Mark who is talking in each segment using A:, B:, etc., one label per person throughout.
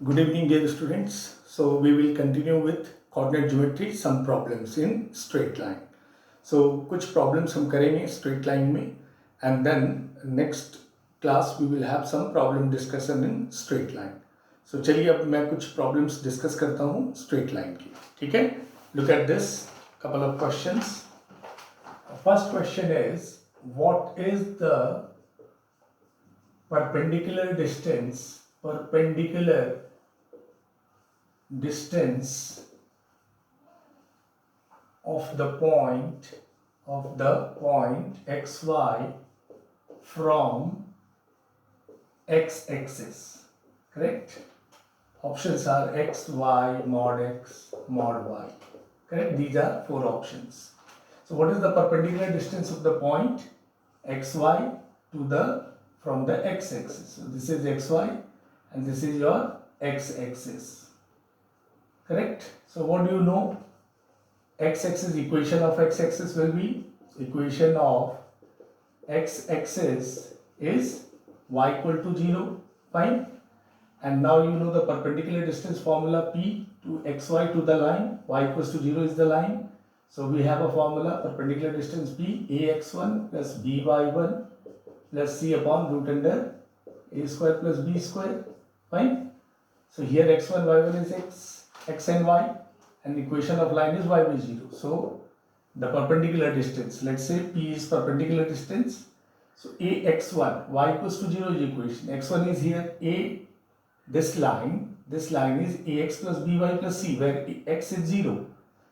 A: Good evening, dear students. So we will continue with coordinate geometry, some problems in straight line. So कुछ problems हम करेंगे straight line में, and then next class we will have some problem discussion in straight line. So चलिए अब मैं कुछ problems discuss करता हूँ straight line की, ठीक है? Look at this couple of questions. First question is, what is the perpendicular distance of the point xy from x-axis? Correct? Options are x, y, mod x, mod y. Correct? These are four options. So what is the perpendicular distance of the point xy from the x-axis? So this is xy and this is your x-axis. Correct? So what do you know? X-axis, equation of x-axis will be, equation of x-axis is y equal to 0. Fine. And now you know the perpendicular distance formula, p to xy to the line, y equals to 0 is the line. So we have a formula, perpendicular distance p, ax1 plus by1 plus c upon root under a square plus b square. Fine. So here x1, y1 is x and y, and the equation of line is y by 0. So the perpendicular distance, let's say p is perpendicular distance. So ax1, y equals to 0 is equation. x1 is here, this line is ax plus by plus c, where x is 0.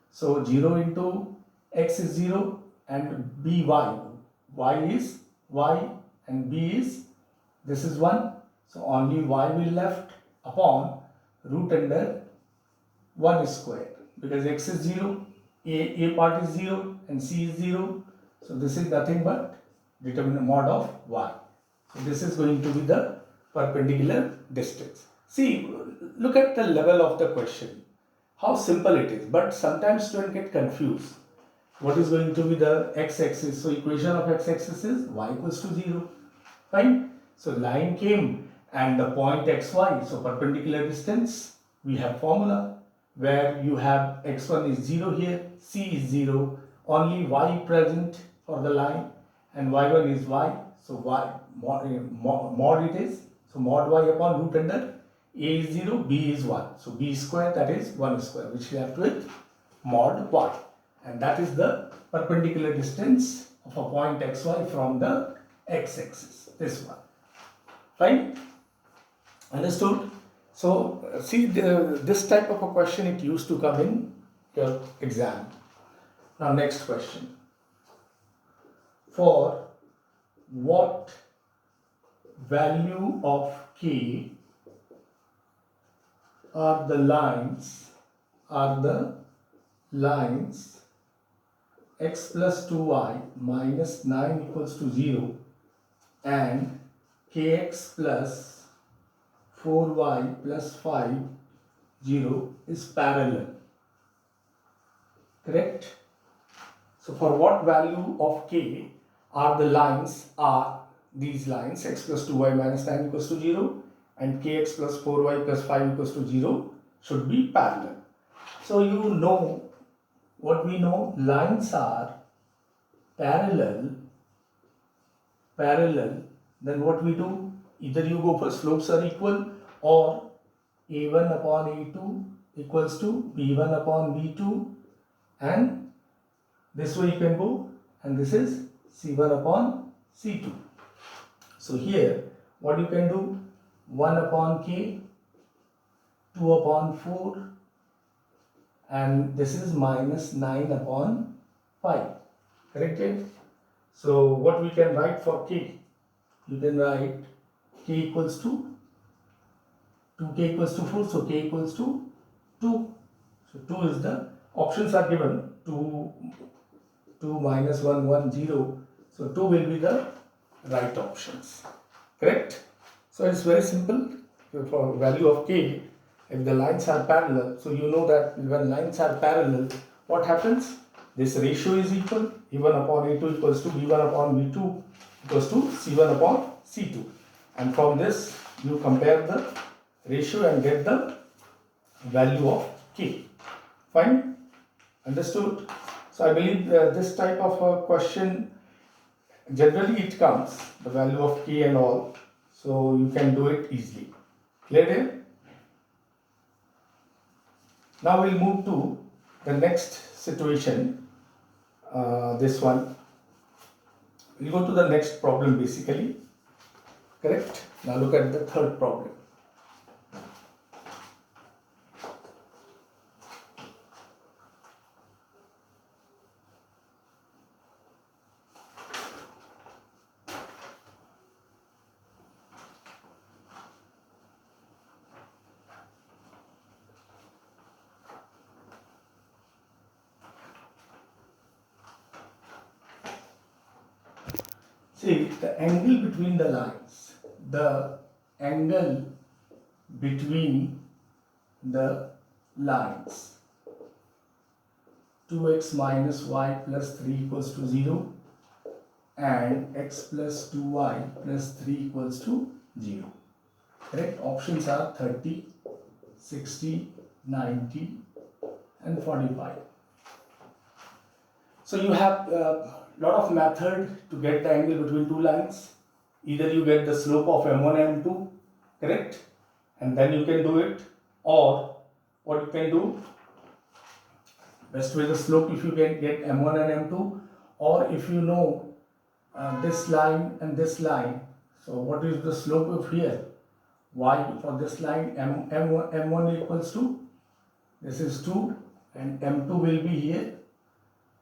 A: So 0 into x is 0 and by, y is y and b is, this is 1. So only y will left upon root under 1 square, because x is 0, a part is 0 and c is 0. So this is nothing but determinant mod of y. So this is going to be the perpendicular distance. See, look at the level of the question. How simple it is, but sometimes students get confused. What is going to be the x-axis? So equation of x-axis is y equals to 0. Fine. So line came and the point xy, so perpendicular distance, we have formula where you have x1 is 0 here, c is 0, only y present for the line, and y1 is y, so y mod it is, so mod y upon root under a is 0, b is 1, so b square, that is 1 square, which we left with mod y, and that is the perpendicular distance of a point xy from the x-axis, this one. Fine? Understood? So see, this type of a question, it used to come in your exam. Now next question. For what value of k are the lines x plus 2y minus 9 equals to 0 and kx plus 4y plus 5, 0 is parallel. Correct? So for what value of k are the lines, are these lines x plus 2y minus 9 equals to 0 and kx plus 4y plus 5 equals to 0 should be parallel. So you know what we know, lines are parallel, then what we do, either you go for slopes are equal or a1 upon a2 equals to b1 upon b2, and this way you can go, and this is c1 upon c2. So here what you can do, 1 upon k, 2 upon 4, and this is minus 9 upon 5. Correct? So what we can write for k? You can write k equals to 2k equals to 4, so k equals to 2. So 2 is the, options are given, 2 minus 1, 1, 0. So 2 will be the right options. Correct? So it's very simple. For value of k, if the lines are parallel, so you know that when lines are parallel, what happens? This ratio is equal, a1 upon a2 equals to b1 upon b2 equals to c1 upon c2. And from this, you compare the ratio and get the value of k. Fine? Understood? So I believe this type of a question, generally it comes, the value of k and all, so you can do it easily. Clear here? Now we'll move to the next situation, this one. We'll go to the next problem basically, correct? Now look at the third problem. See, the angle between the lines, the angle between the lines, 2x minus y plus 3 equals to 0 and x plus 2y plus 3 equals to 0. Correct? Options are 30, 60, 90 and 45. So you have lot of method to get the angle between two lines. Either you get the slope of m1 and m2, correct, and then you can do it, or what you can do, best way the slope if you can get m1 and m2, or if you know this line and this line, so what is the slope of here, y for this line, m1 equals to, this is 2 and m2 will be here.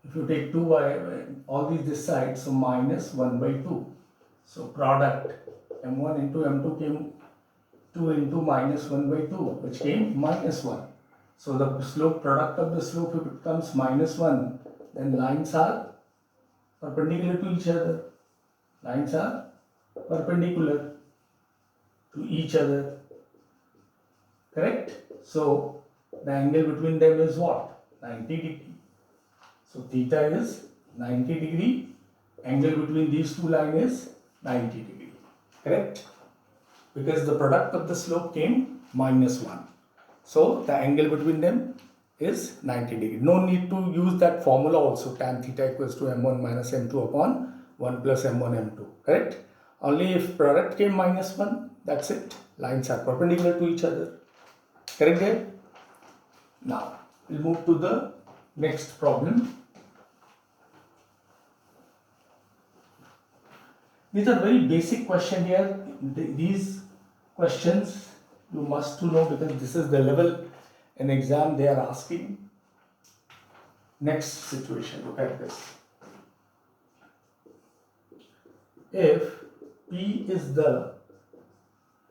A: If you take 2 by all these this side, so minus 1 by 2. So product m1 into m2 came 2 into minus 1 by 2, which came minus 1. So the slope, product of the slope, if it becomes minus 1, then lines are perpendicular to each other. Lines are perpendicular to each other. Correct? So the angle between them is what? 90 degree. So theta is 90 degree, angle between these two lines is 90 degree, correct? Because the product of the slope came minus 1. So the angle between them is 90 degree. No need to use that formula also, tan theta equals to m1 minus m2 upon 1 plus m1 m2, correct? Only if product came minus 1, that's it. Lines are perpendicular to each other, correct there? Now we'll move to the next problem. These are very basic questions here. These questions you must to know because this is the level in exam they are asking. Next situation, look at this. If P is the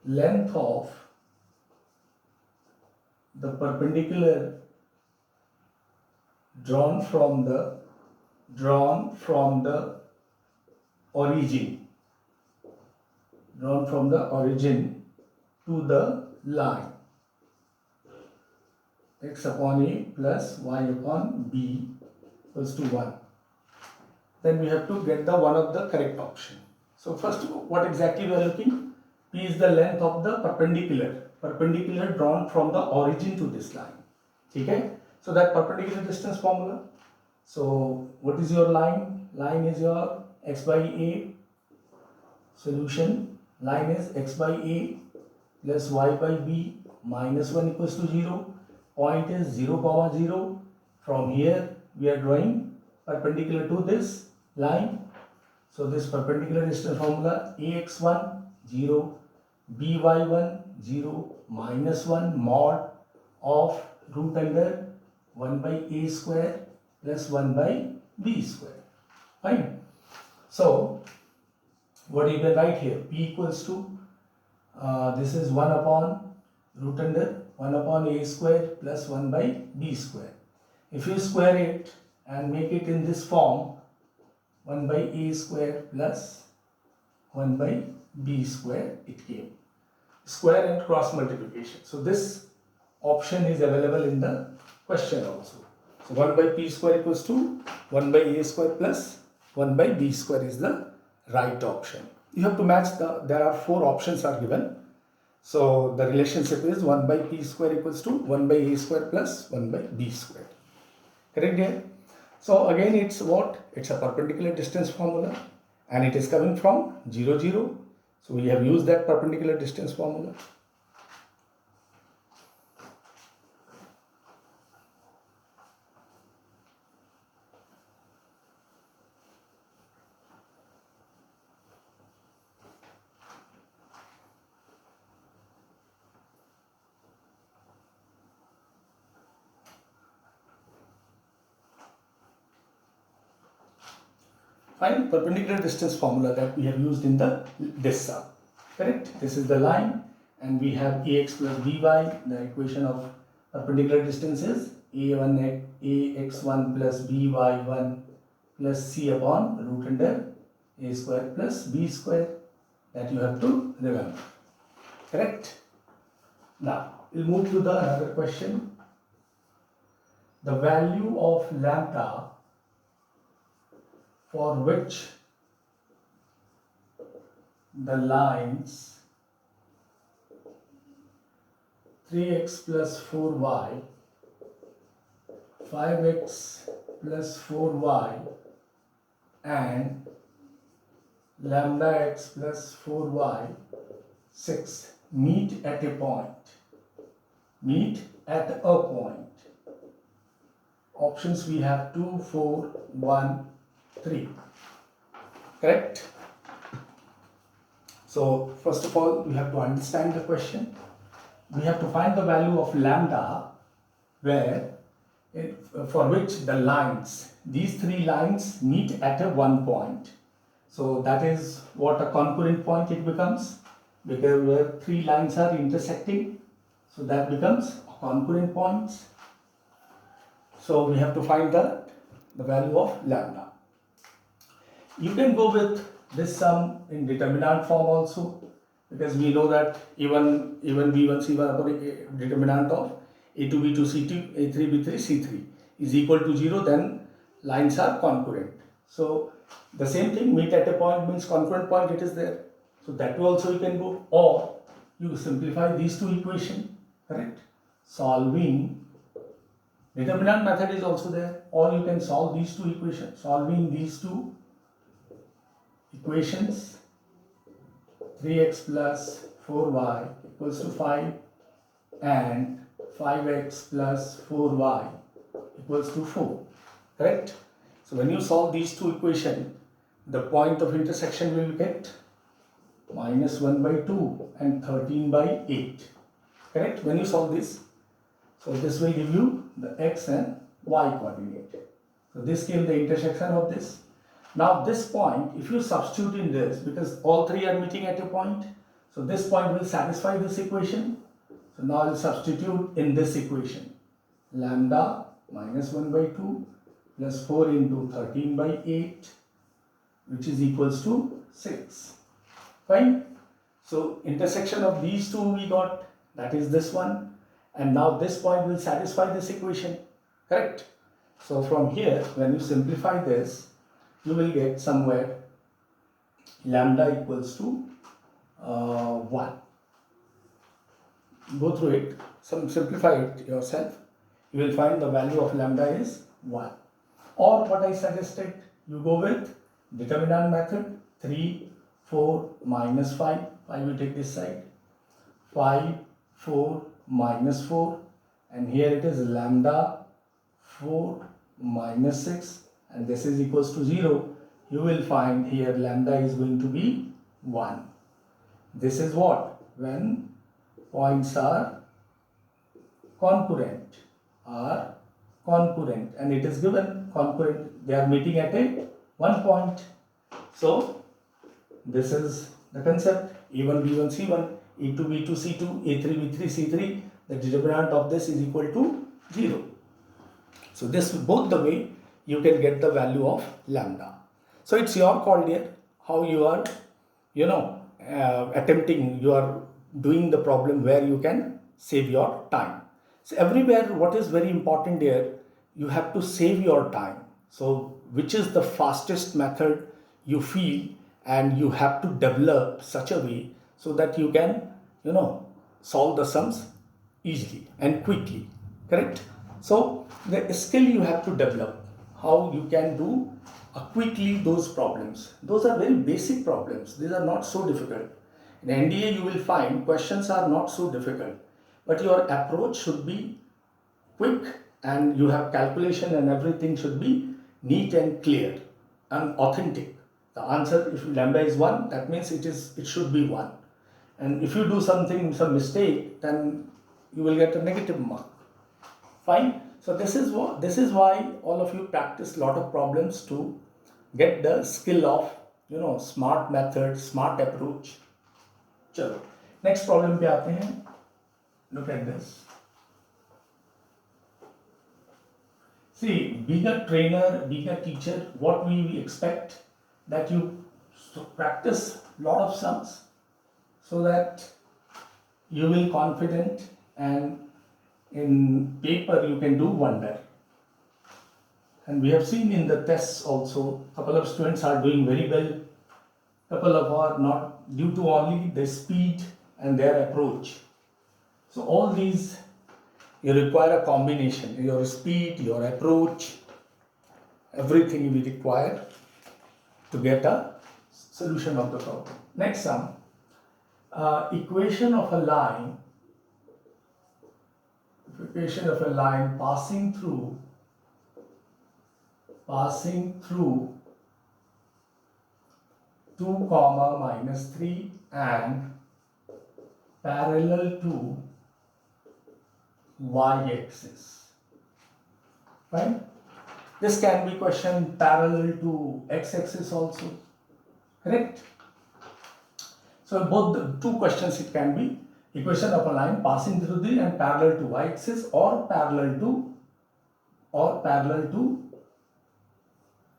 A: length of the perpendicular drawn from the origin to the line x upon a plus y upon b equals to 1, then we have to get the one of the correct option. So first, what exactly we are looking? P is the length of the perpendicular drawn from the origin to this line. Okay? So that perpendicular distance formula. So what is your line? Line is your x by a. Solution. Line is x by a plus y by b minus 1 equals to 0. Point is 0, 0. From here we are drawing perpendicular to this line. So this perpendicular distance formula, ax1 0, by1 0, minus 1 mod of root under 1 by a square plus 1 by b square. Fine. So what you can write here? P equals to, this is 1 upon root under 1 upon a square plus 1 by b square. If you square it and make it in this form, 1 by a square plus 1 by b square, it came. Square and cross multiplication. So this option is available in the question also. So 1 by p square equals to 1 by a square plus 1 by b square is the right option. You have to match there are 4 options are given. So the relationship is 1 by p square equals to 1 by a square plus 1 by b square. Correct here? So again it's what? It's a perpendicular distance formula and it is coming from 0, 0. So we have used that perpendicular distance formula. Find perpendicular distance formula that we have used in this sum. Correct? This is the line and we have ax plus by. The equation of perpendicular distance is ax1 plus by1 plus c upon root under a square plus b square. That you have to remember. Correct? Now we'll move to the another question. The value of lambda for which the lines 3x plus 4y, 5x plus 4y and lambda x plus 4y 6 meet at a point. Meet at a point. Options we have 2, 4, 1, 3. Correct? So first of all, we have to understand the question. We have to find the value of lambda for which the lines, these three lines meet at a one point. So that is what a concurrent point it becomes, because where three lines are intersecting. So that becomes a concurrent points. So we have to find the value of lambda. You can go with this sum in determinant form also, because we know that even b1 c1 upon a determinant of a2 b2 c2 a3 b3 c3 is equal to 0, then lines are concurrent. So the same thing, meet at a point means concurrent point, it is there. So that way also you can go, or you simplify these two equations. Correct? Solving determinant method is also there, or you can solve these two equations. Solving these two equations, 3x plus 4y equals to 5 and 5x plus 4y equals to 4. Correct? So when you solve these two equations, the point of intersection will get minus 1 by 2 and 13 by 8. Correct? When you solve this, so this will give you the x and y coordinate. So this gives the intersection of this. Now this point, if you substitute in this, because all three are meeting at a point, so this point will satisfy this equation. So now I'll substitute in this equation. Lambda minus 1 by 2 plus 4 into 13 by 8, which is equals to 6. Fine. So intersection of these two we got, that is this one. And now this point will satisfy this equation. Correct? So from here, when you simplify this, you will get somewhere lambda equals to 1. Go through it, simplify it yourself. You will find the value of lambda is 1. Or what I suggested, you go with determinant method, 3, 4, minus 5. 5 we take this side. 5, 4, minus 4. And here it is lambda 4 minus 6. And this is equals to 0. You will find here lambda is going to be 1. This is what? When points are concurrent. And it is given concurrent. They are meeting at a one point. So this is the concept. A1 b1 c1, a2 b2 c2, a3 b3 c3. The determinant of this is equal to 0. So this both the way you can get the value of lambda. So it's your call, dear, how you are, attempting, you are doing the problem where you can save your time. So everywhere, what is very important here, you have to save your time. So which is the fastest method you feel, and you have to develop such a way so that you can, solve the sums easily and quickly, correct? So the skill you have to develop, how you can do quickly those problems. Those are very basic problems. These are not so difficult. In NDA you will find questions are not so difficult, but your approach should be quick and you have calculation and everything should be neat and clear and authentic. The answer, if lambda is 1, that means it should be 1. And if you do some mistake, then you will get a negative mark. Fine. So this is why all of you practice lot of problems to get the skill of smart method, smart approach. चलो next problem पे आते हैं. Look at this. See, being a trainer, being a teacher, what we expect that you practice lot of sums so that you will confident and in paper you can do wonder. And we have seen in the tests also, couple of students are doing very well, couple of are not, due to only the speed and their approach. So all these, you require a combination, your speed, your approach, everything you will require to get a solution of the problem. Next sum, equation of a line passing through 2 comma minus 3 and parallel to y-axis. Right? This can be question parallel to x-axis also. Correct? So both the two questions it can be equation of a line passing through the and parallel to y-axis or parallel to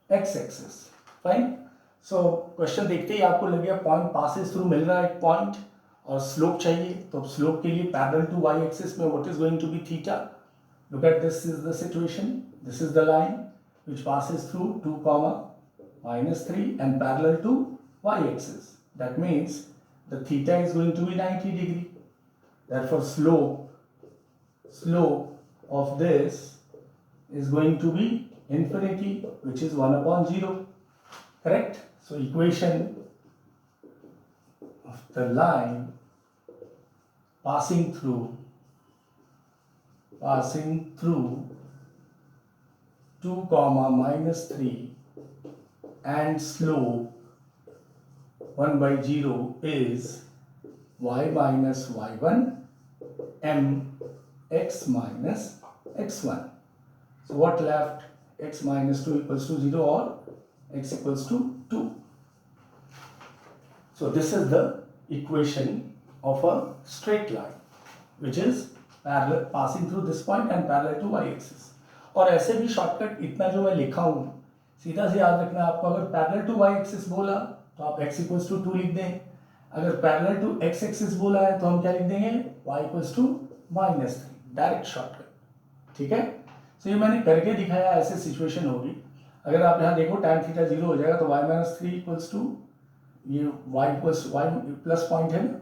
A: x-axis. Fine? So question देखते ही आपको लगेगा point passes through मिल रहा है एक point और slope चाहिए, तो slope के लिए पैरेलल टू वाई एक्सिस में what is going to be theta. Look at this is the situation, this is the line which passes through 2 comma minus 3 and parallel to y axis. That means the theta is going to be 90 degree. Therefore slope of this is going to be infinity, which is 1 upon 0. Correct? So equation of the line passing through 2 comma minus 3 and slope 1 by 0 is y minus y1 m x minus x1. So what left? X minus 2 equals to 0 or x equals to 2. So this is the equation of a straight line which is parallel passing through this point and parallel to y axis. और ऐसे भी shortcut इतना जो मैं लिखा हूँ सीधा से याद रखना आपको. अगर पैरेलल टू y एक्सिस बोला तो आप x इक्वल्स टू 2 लिख दें. अगर पैरेलल टू x एक्सिस बोला है तो हम क्या लिख देंगे? y equals to -3. Direct shortcut. ठीक है. सो ये मैंने करके दिखाया, ऐसे सिचुएशन होगी. अगर आप यहाँ देखो tan थीटा 0 हो जाएगा तो y-3 इक्वल्स टू ये y equals y plus point है ना.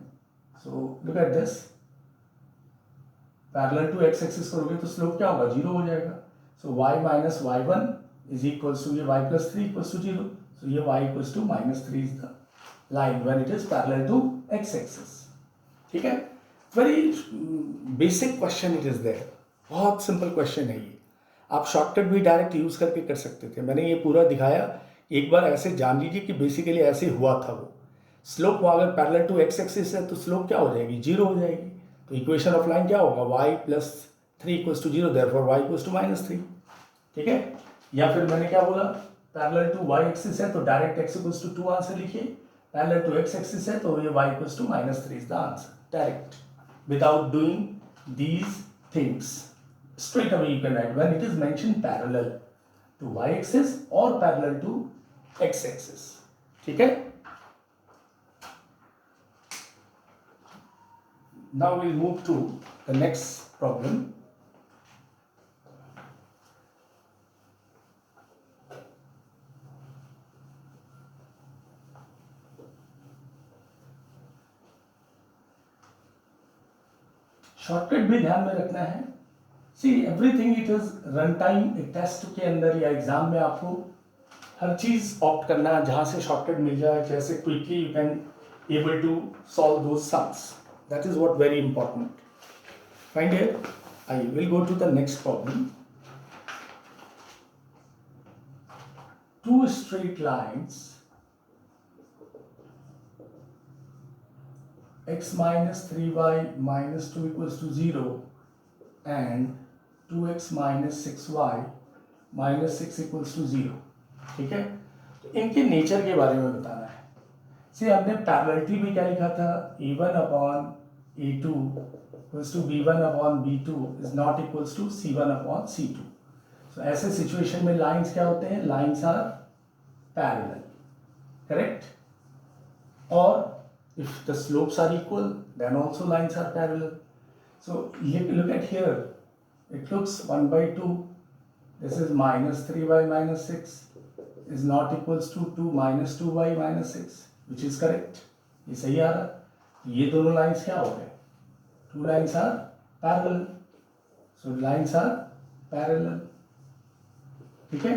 A: So look at this, parallel to x axis करोगे तो स्लोप क्या होगा? 0 हो जाएगा. So y minus y1 is equals to ये y plus 3 equals to 0. So ये y equals to -3 is the line when it is parallel to x axis. ठीक है. Very basic question it is there. बहुत simple question है ये. आप shortcut भी direct use करके कर सकते थे. मैंने ये पूरा दिखाया. एक बार ऐसे जान लीजिए कि बेसिकली ऐसे हुआ था वो. स्लोप अगर पैरेलल टू x एक्सिस है तो स्लोप क्या हो जाएगी? 0 हो जाएगी. तो इक्वेशन ऑफ लाइन क्या होगा? y plus 3 equals to 0, therefore y equals to -3. ठीक है. या फिर मैंने क्या बोला? पैरेलल टू y एक्सिस है तो direct x equals to 2 answer लिखिए. पैरेलल टू x एक्सिस है तो ये y equals to -3 is the answer. Direct, without doing these things. Straight away you can write when it is mentioned parallel to y-axis or parallel to x-axis. ठीक है. Now we'll move to the next problem. Shortcut भी ध्यान में रखना है. See everything it is run time. Test के अंदर या एग्जाम में आपको हर चीज ऑप्ट करना है जहां से शॉर्टकट मिल जाए, जैसे quickly you can able to solve those sums. That is what very important. Find here. I will go to the next problem. Two straight lines x minus 3y minus 2 equals to 0 and 2x minus 6y minus 6 equals to 0. ठीक है, तो इनके nature के बारे में बताना है. से हमने पैरेललिटी में क्या लिखा था, a1 upon a2 equals to b1 upon b2 is not equals to c1 upon c2. So ऐसे सिचुएशन में लाइंस क्या होते हैं, लाइंस आर पैरेलल, करेक्ट. और if the slopes are equal then also lines are parallel. So look at here, it looks 1 by 2. This is minus 3y minus 6 is not equals to 2 minus 2y minus 6, which is correct. ये सही आ रहा. ये दोनों lines क्या हो गए, two lines are parallel. So lines are parallel. ठीक है,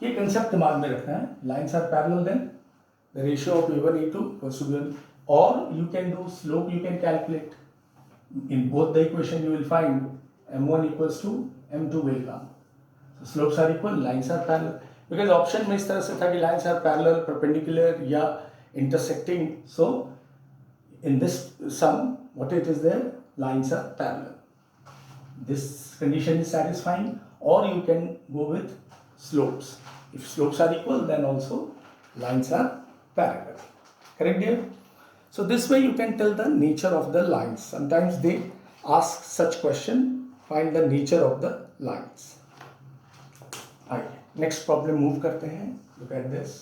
A: ये कंसेप्ट दिमाग में रखना है. Lines are parallel then the ratio of a1 a2 equals to b1. और you can do slope, you can calculate. In both the equation you will find m1 equals to m2 will come. So slopes are equal, lines are parallel. Because option में इस तरह से था कि lines are parallel, perpendicular या intersecting. So in this sum what it is there, lines are parallel. This condition is satisfying. Or you can go with slopes. If slopes are equal then also lines are parallel. Correct dear? So this way you can tell the nature of the lines. Sometimes they ask such question, find the nature of the lines. आइए next problem move करते हैं. Look at this.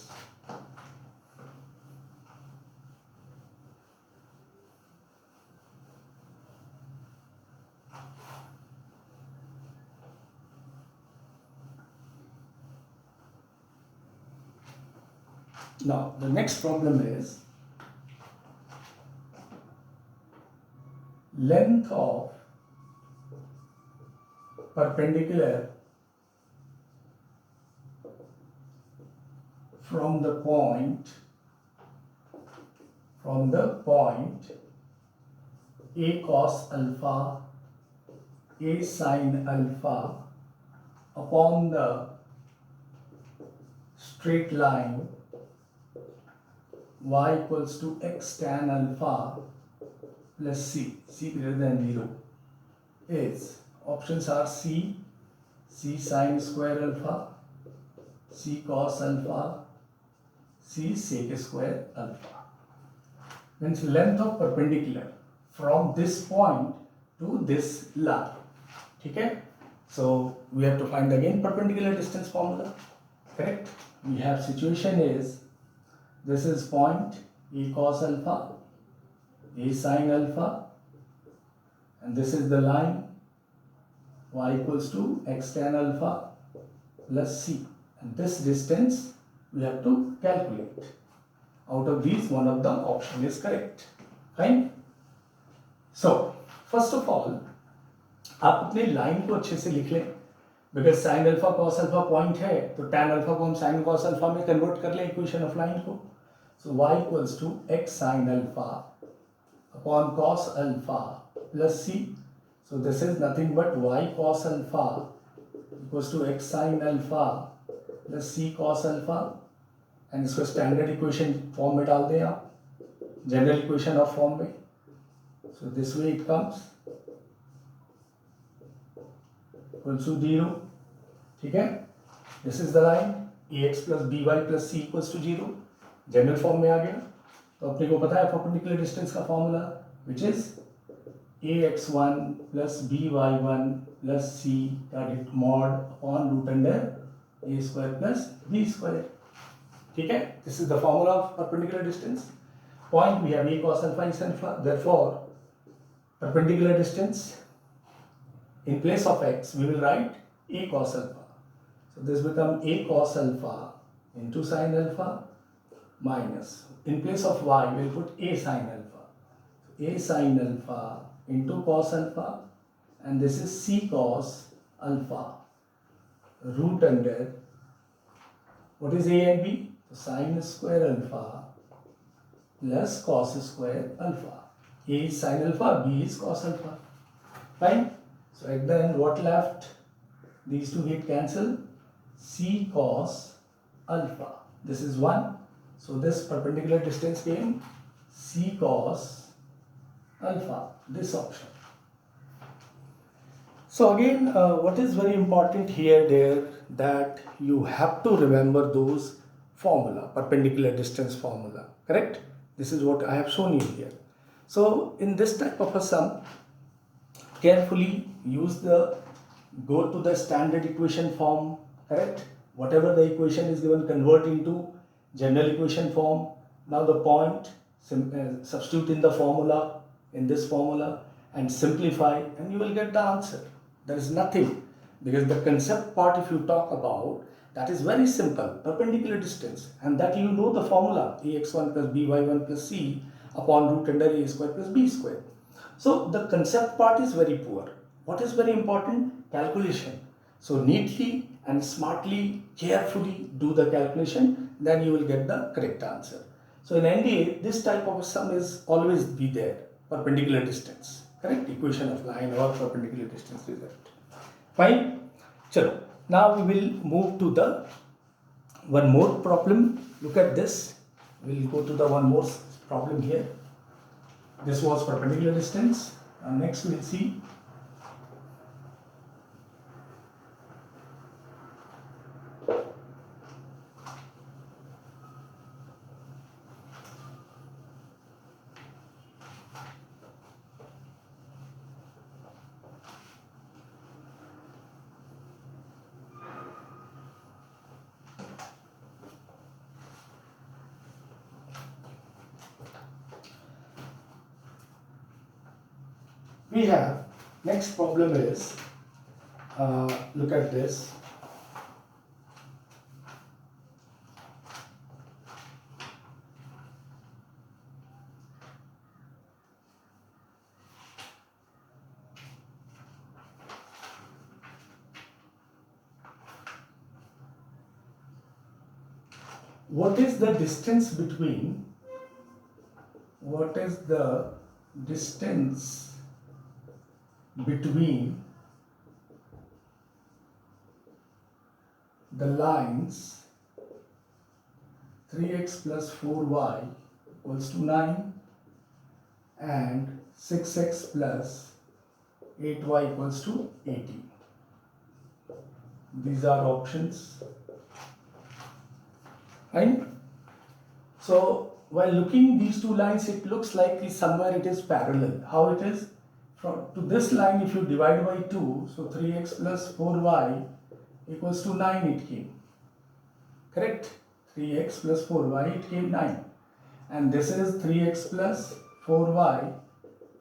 A: Now the next problem is length of perpendicular from the point a cos alpha a sin alpha upon the straight line y equals to x tan alpha plus c greater than 0 is, options are c sin square alpha, c cos alpha, c sec square alpha. Means length of perpendicular from this point to this line. ठीक है, so we have to find again perpendicular distance formula. Correct. We have situation is this is point a cos alpha, a sin alpha, and this is the line y equals to x tan alpha plus c, and this distance we have to calculate. Out of these one of the option is correct. Fine. So first of all आप अपने line को अच्छे से लिख लें. Because sine alpha cos alpha point है तो tan alpha को हम साइन कॉस अल्फा में कन्वर्ट कर लें इक्वेशन ऑफ लाइन को. So y equals to x sine alpha upon cos alpha plus C. So this is nothing but y cos alpha equals to x sine alpha plus C cos alpha. And इसको standard equation form में डाल दें आप, general equation of form में. सो this way it comes equals to 0. ठीक है, this is the line ax plus B Y plus C equals to 0. General form में आ गया. तो अपने को पता है परपेंडिकुलर डिस्टेंस का formula which is ax1 plus by1 plus c का mod upon root under a square plus b square. ठीक है, this is the formula of perpendicular distance. Point we have a cos alpha is alpha, therefore perpendicular distance in place of x we will write a cos alpha. So this become a cos alpha into sin alpha minus, in place of y we will put a sin alpha. A sin alpha into cos alpha, and this is C cos alpha root under, what is A and B? Sin square alpha plus cos square alpha. A is sin alpha, B is cos alpha. Fine. So at the end, what left? These two get cancelled. C cos alpha. This is 1. So this perpendicular distance came C cos alpha. This option. So again, what is very important here there, that you have to remember those formula, perpendicular distance formula, correct? This is what I have shown you here. So in this type of a sum, carefully go to the standard equation form, correct? Whatever the equation is given, convert into general equation form. Now the point, substitute in the formula, in this formula, and simplify, and you will get the answer. There is nothing, because the concept part, if you talk about, that is very simple, perpendicular distance, and that you know the formula, ax1 plus by1 plus c upon root under a square plus b square. So the concept part is very poor. What is very important? Calculation. So neatly and smartly, carefully do the calculation, then you will get the correct answer. So in NDA, this type of sum is always be there, perpendicular distance. Correct? Equation of line or perpendicular distance result. Fine? Chalo. Now we will move to the one more problem. Look at this. We will go to the one more problem here. This was perpendicular distance. Next we will see we have, next problem is, look at this. What is the distance between the lines 3x plus 4y equals to 9 and 6x plus 8y equals to 18. These are options. Right? So while looking these two lines, it looks like somewhere it is parallel. How it is? To this line, if you divide by 2, so 3x plus 4y equals to 9 it came. Correct? 3x plus 4y, it came 9. And this is 3x plus 4y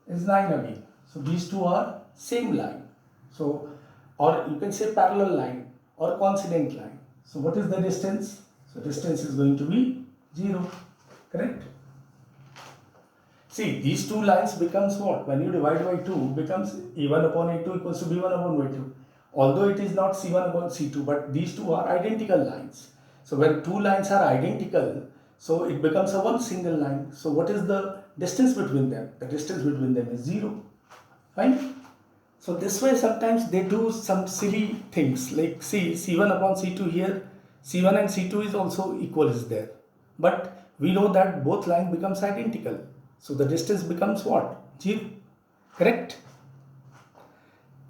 A: is 9 again. So these two are same line. So, or you can say parallel line or coincident line. So what is the distance? So distance is going to be 0. Correct? See, these two lines becomes what? When you divide by 2, becomes a1 upon a2 equals to b1 upon b2. Although it is not c1 upon c2, but these two are identical lines. So when two lines are identical, so it becomes a one single line. So what is the distance between them? The distance between them is 0. Fine? So this way sometimes they do some silly things, like see c1 upon c2 here, c1 and c2 is also equal is there. But we know that both lines becomes identical. So the distance becomes what? 0. Correct?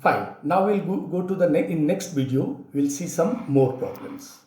A: Fine. Now we'll go to the in next video. We'll see some more problems.